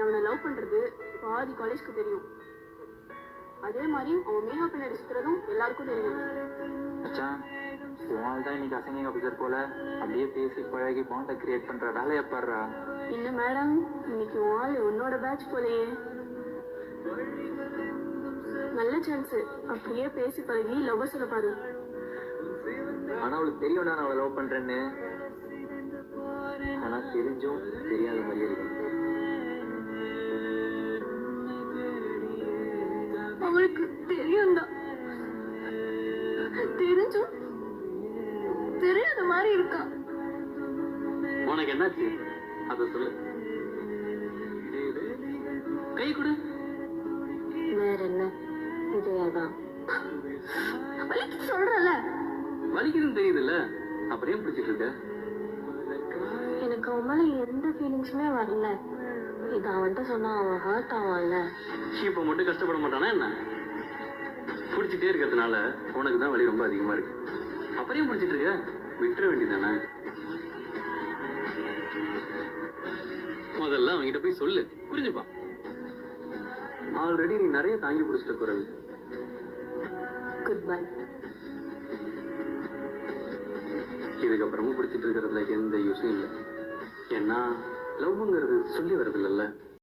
அவனை லவ் பண்றது பாதி காலேஜ்க்கு தெரியும். அதே மாதிரி அவன் மேகா பின்னாடி சுத்துறதும் எல்லாருக்கும் தெரியும். மச்சான், உன் தான் இன்னைக்கு அசைனிங் ஆஃபீஸர் போல அப்படியே பேசி பழகி பாண்டை கிரியேட் பண்ற வேலையை பாடுறா. என்ன மேடம், இன்னைக்கு ஆள் உன்னோட பேட்ச் போலயே. நல்ல சான்ஸ், அப்படியே பேசி பழகி லவ் சொல்ல பாரு. ஆனா அவளுக்கு தெரியும் நான் அவளை லவ் பண்றேன்னு. ஆனா தெரிஞ்சும் தெரியாத மாதிரி இருக்கு. அவளுக்கு தெரியும் தான், தெரிஞ்சும் தெரியாத மாதிரி இருக்கா. உனக்கு என்னாச்சு அத சொல்லு. கை கொடு. வேற என்ன, இதையாதான் வலிக்கு சொல்றல. வலிக்குதுன்னு தெரியுதுல்ல, அப்படியே பிடிச்சிட்டு இருக்க. எனக்கு அவன் மேல எந்த ஃபீலிங்ஸுமே வரல. இது அவன்கிட்ட சொன்னா அவன் ஹர்ட் ஆவான்ல. இப்ப மட்டும் கஷ்டப்பட மாட்டானா என்ன? பிடிச்சிட்டே இருக்கிறதுனால உனக்கு தான் வலி ரொம்ப அதிகமா இருக்கு. அப்படியே பிடிச்சிட்டு இருக்க, விட்டுற வேண்டியதானே. முதல்ல அவன்கிட்ட போய் சொல்லு, புரிஞ்சுப்பான். ஆல்ரெடி நீ நிறைய தாங்கி பிடிச்சிட்ட குரல். Good bye. இதுக்கப்புறமும் பிடிச்சிட்டு இருக்கிறதுல எந்த யூஸும் இல்லை. ஏன்னா லவ்ங்கிறது சொல்லி வர்றது இல்லைல்ல.